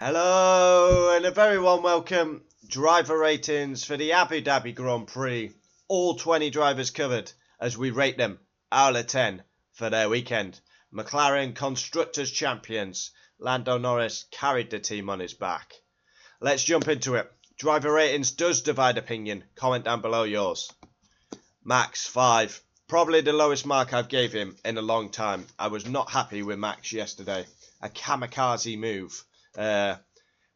Hello and a very warm welcome. Driver ratings for the Abu Dhabi Grand Prix. All 20 drivers covered as we rate them out of 10 for their weekend. McLaren Constructors Champions. Lando Norris carried the team on his back. Let's jump into it. Driver ratings does divide opinion. Comment down below yours. Max 5. Probably the lowest mark I've gave him in a long time. I was not happy with Max yesterday. A kamikaze move.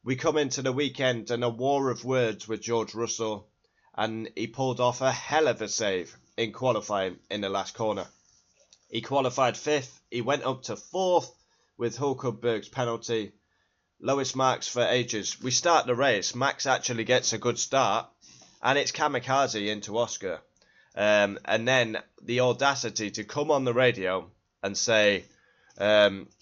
We come into the weekend and a war of words with George Russell, and he pulled off a hell of a save in qualifying in the last corner. He qualified 5th, he went up to 4th with Hulkenberg's penalty. Lowest marks for ages. We start the race, Max actually gets a good start, and it's kamikaze into Oscar. And then the audacity to come on the radio and say,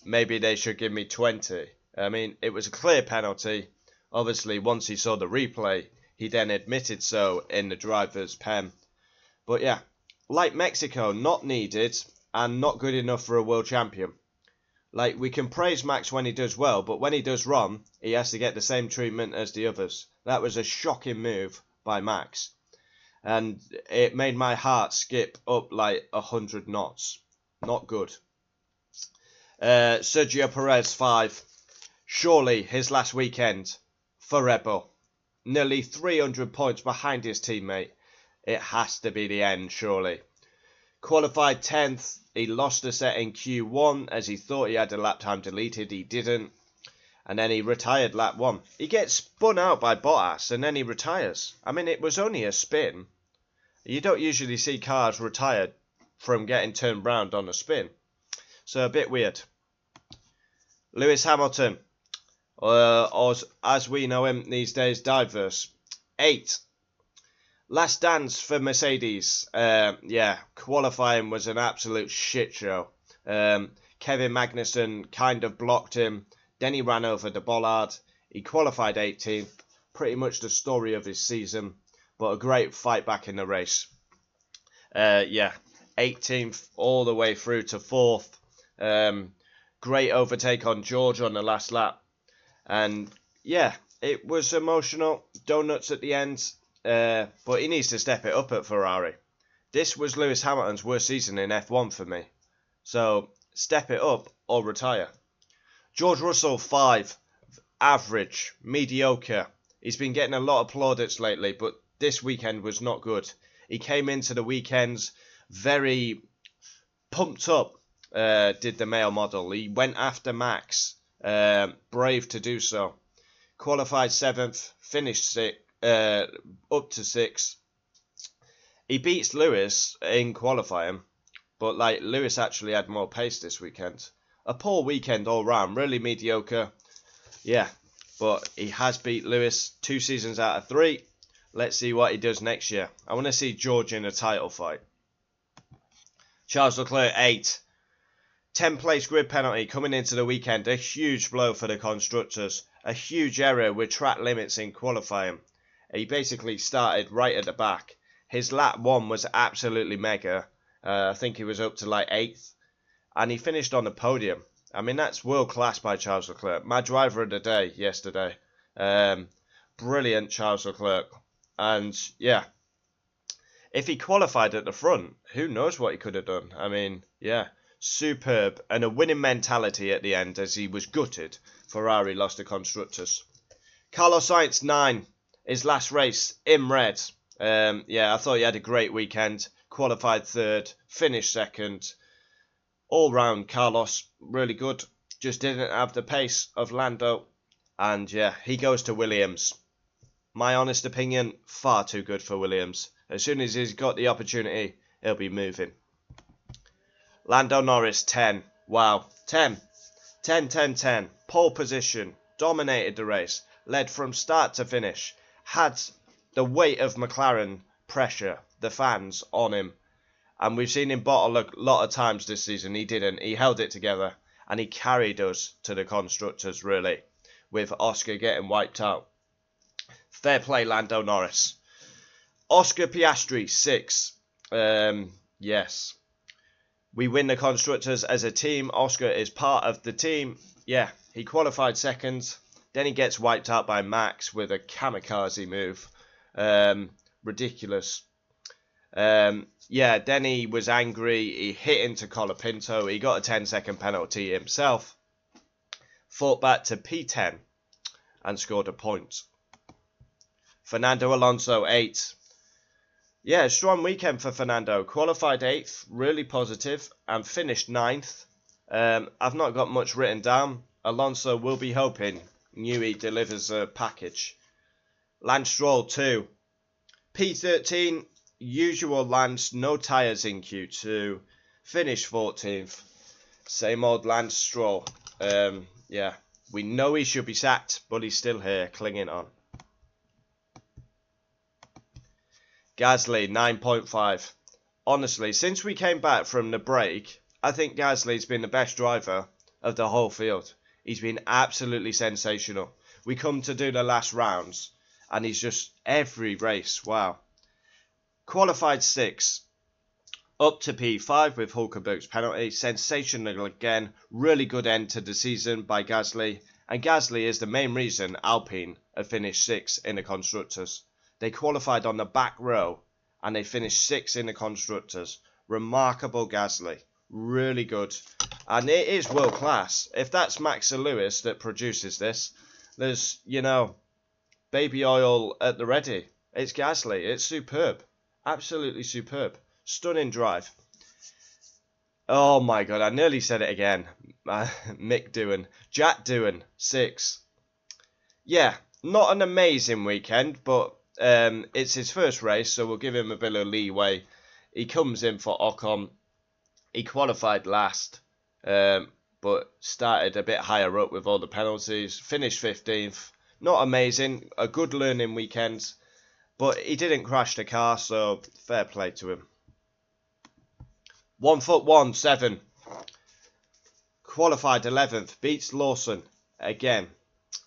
maybe they should give me 20. I mean, it was a clear penalty. Obviously, once he saw the replay, he then admitted so in the driver's pen. But yeah, like Mexico, not needed and not good enough for a world champion. Like, we can praise Max when he does well, but when he does wrong, he has to get the same treatment as the others. That was a shocking move by Max. And it made my heart skip up like 100 knots. Not good. Sergio Perez 5. Surely his last weekend for Red Bull. Nearly 300 points behind his teammate. It has to be the end, surely. Qualified 10th. He lost a set in Q1 as he thought he had the lap time deleted. He didn't. And then he retired lap 1. He gets spun out by Bottas and then he retires. I mean, it was only a spin. You don't usually see cars retired from getting turned round on a spin. So a bit weird. Lewis Hamilton. Or as we know him these days, diverse. 8. Last dance for Mercedes. Qualifying was an absolute shit show. Kevin Magnussen kind of blocked him. Then he ran over the bollard. He qualified 18th. Pretty much the story of his season. But a great fight back in the race. 18th all the way through to 4th. Great overtake on George on the last lap. And yeah, it was emotional. Donuts at the end. But he needs to step it up at Ferrari. This was Lewis Hamilton's worst season in F1 for me. So step it up or retire. George Russell 5. Average. Mediocre. He's been getting a lot of plaudits lately, but this weekend was not good. He came into the weekends very pumped up, did the male model. He went after Max. Brave to do so. Qualified 7th, finished up to 6th. He beats Lewis in qualifying, but like Lewis actually had more pace this weekend. A poor weekend all round, really mediocre. Yeah, but he has beat Lewis 2 seasons out of 3. Let's see what he does next year. I want to see George in a title fight. Charles Leclerc 8. 10th place grid penalty coming into the weekend. A huge blow for the constructors. A huge error with track limits in qualifying. He basically started right at the back. His lap 1 was absolutely mega. I think he was up to like 8th. And he finished on the podium. I mean, that's world class by Charles Leclerc. My driver of the day yesterday. Brilliant Charles Leclerc. And yeah, if he qualified at the front, who knows what he could have done. I mean, yeah. Superb, and a winning mentality at the end as he was gutted. Ferrari lost the constructors. Carlos Sainz 9, his last race in red. I thought he had a great weekend. Qualified 3rd, finished 2nd. All round, Carlos really good. Just didn't have the pace of Lando. And yeah, he goes to Williams. My honest opinion, far too good for Williams. As soon as he's got the opportunity, he'll be moving. Lando Norris, 10. Wow. 10. Pole position. Dominated the race. Led from start to finish. Had the weight of McLaren pressure, the fans, on him. And we've seen him bottle a lot of times this season. He didn't. He held it together. And he carried us to the constructors, really. With Oscar getting wiped out. Fair play, Lando Norris. Oscar Piastri, 6. Yes. We win the constructors as a team. Oscar is part of the team. Yeah, he qualified 2nd. Then he gets wiped out by Max with a kamikaze move. Ridiculous. Yeah, then he was angry. He hit into Colapinto. He got a 10-second penalty himself. Fought back to P10 and scored a point. Fernando Alonso, 8. Yeah, strong weekend for Fernando. Qualified 8th, really positive, and finished 9th. I've not got much written down. Alonso will be hoping Newey delivers a package. Lance Stroll, 2. P13, usual Lance, no tyres in Q2. Finished 14th. Same old Lance Stroll. Yeah, we know he should be sacked, but he's still here, clinging on. Gasly, 9.5. Honestly, since we came back from the break, I think Gasly's been the best driver of the whole field. He's been absolutely sensational. We come to do the last rounds, and he's just every race. Wow. Qualified 6. Up to P5 with Hulkenberg's penalty. Sensational again. Really good end to the season by Gasly. And Gasly is the main reason Alpine have finished 6th in the Constructors. They qualified on the back row and they finished 6th in the Constructors. Remarkable Gasly. Really good. And it is world class. If that's Max Lewis that produces this, there's, baby oil at the ready. It's Gasly. It's superb. Absolutely superb. Stunning drive. Oh my god, I nearly said it again. Mick Doohan. Jack Doohan, 6. Yeah, not an amazing weekend, but it's his first race, so we'll give him a bit of leeway. He comes in for Ocon. He qualified last, but started a bit higher up with all the penalties. Finished 15th. Not amazing. A good learning weekend, but he didn't crash the car, so fair play to him. 1'1", 7. Qualified 11th. Beats Lawson again.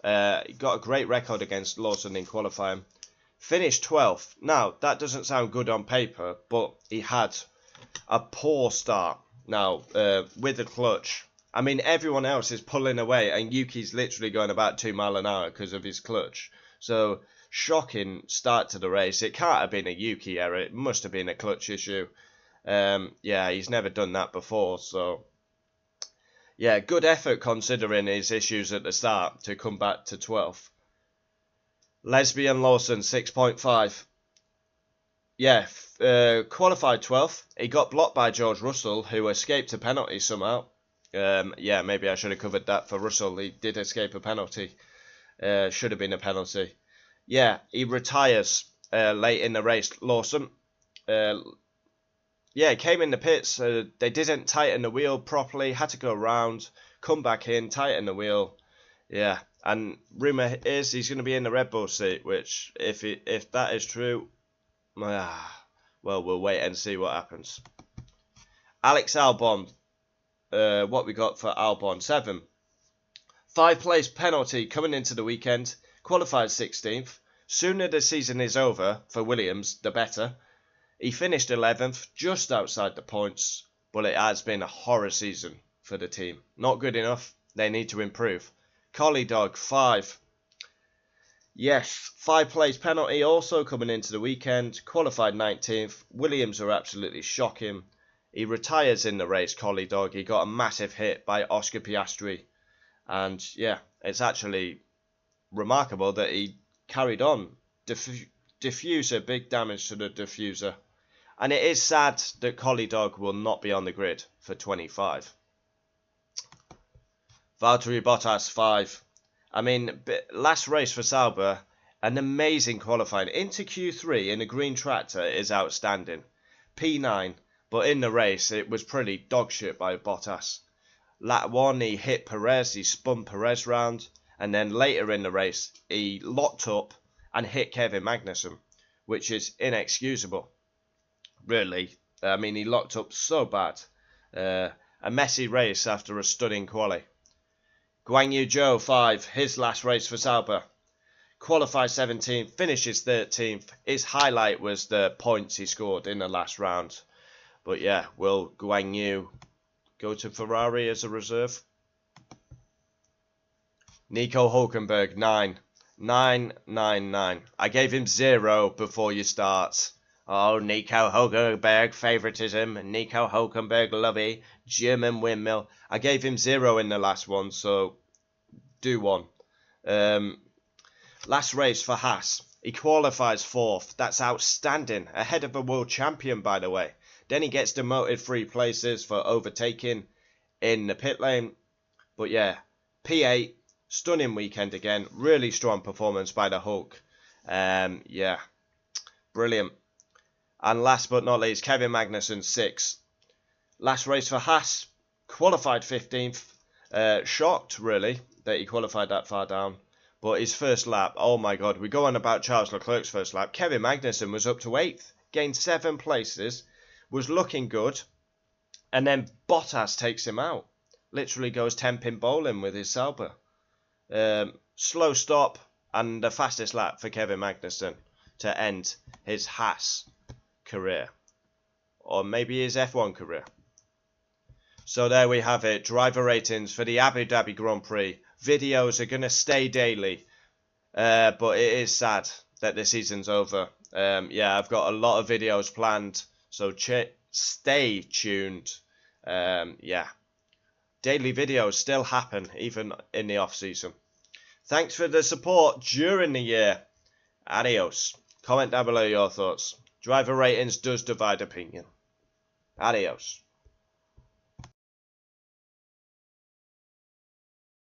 He got a great record against Lawson in qualifying. Finished 12th. Now, that doesn't sound good on paper, but he had a poor start. Now, with the clutch. I mean, everyone else is pulling away, and Yuki's literally going about 2 miles an hour because of his clutch. So, shocking start to the race. It can't have been a Yuki error. It must have been a clutch issue. Yeah, he's never done that before, so yeah, good effort considering his issues at the start to come back to 12th. Lesbian Lawson, 6.5. Yeah, qualified 12th. He got blocked by George Russell, who escaped a penalty somehow. Yeah, maybe I should have covered that for Russell. He did escape a penalty. Should have been a penalty. Yeah, he retires late in the race, Lawson. Yeah, came in the pits. They didn't tighten the wheel properly. Had to go around, come back in, tighten the wheel. Yeah, and rumour is he's going to be in the Red Bull seat. Which, if that is true, well, we'll wait and see what happens. Alex Albon. What we got for Albon? 7. 5-place penalty coming into the weekend. Qualified 16th. Sooner the season is over for Williams, the better. He finished 11th, just outside the points, but it has been a horror season for the team. Not good enough. They need to improve. Collie Dog, 5. Yes, 5-place penalty also coming into the weekend. Qualified 19th. Williams are absolutely shocking. He retires in the race, Collie Dog. He got a massive hit by Oscar Piastri. And yeah, it's actually remarkable that he carried on. Diffuser, big damage to the diffuser. And it is sad that Collie Dog will not be on the grid for 25. Valtteri Bottas, 5. I mean, last race for Sauber, an amazing qualifying. Into Q3 in a green tractor is outstanding. P9, but in the race it was pretty dog shit by Bottas. Lap 1 he hit Perez, he spun Perez round, and then later in the race he locked up and hit Kevin Magnussen, which is inexcusable. Really, I mean, he locked up so bad. A messy race after a stunning quali. Guan Yu Zhou, 5. His last race for Sauber. Qualified 17th, finishes 13th. His highlight was the points he scored in the last round. But yeah, will Guan Yu go to Ferrari as a reserve? Nico Hulkenberg, 9. 9, 9, 9. I gave him 0 before you start. Oh, Nico Hulkenberg favoritism. Nico Hulkenberg lobby. German windmill. I gave him 0 in the last one, so do one. Last race for Haas. He qualifies 4th. That's outstanding. Ahead of a world champion, by the way. Then he gets demoted 3 places for overtaking in the pit lane. But yeah, P8. Stunning weekend again. Really strong performance by the Hulk. Yeah, brilliant. And last but not least, Kevin Magnussen, 6th. Last race for Haas, qualified 15th. Shocked, really, that he qualified that far down. But his first lap, oh my god, we go on about Charles Leclerc's first lap. Kevin Magnussen was up to 8th, gained 7 places, was looking good. And then Bottas takes him out. Literally goes 10-pin bowling with his Sauber. Slow stop and the fastest lap for Kevin Magnussen to end his Haas career, or maybe his F1 career. So there we have it, driver ratings for the Abu Dhabi Grand Prix. Videos are going to stay daily, but it is sad that the season's over. Yeah, I've got a lot of videos planned, so stay tuned. Yeah. Daily videos still happen, even in the off-season. Thanks for the support during the year. Adios. Comment down below your thoughts. Driver ratings does divide opinion. Adios.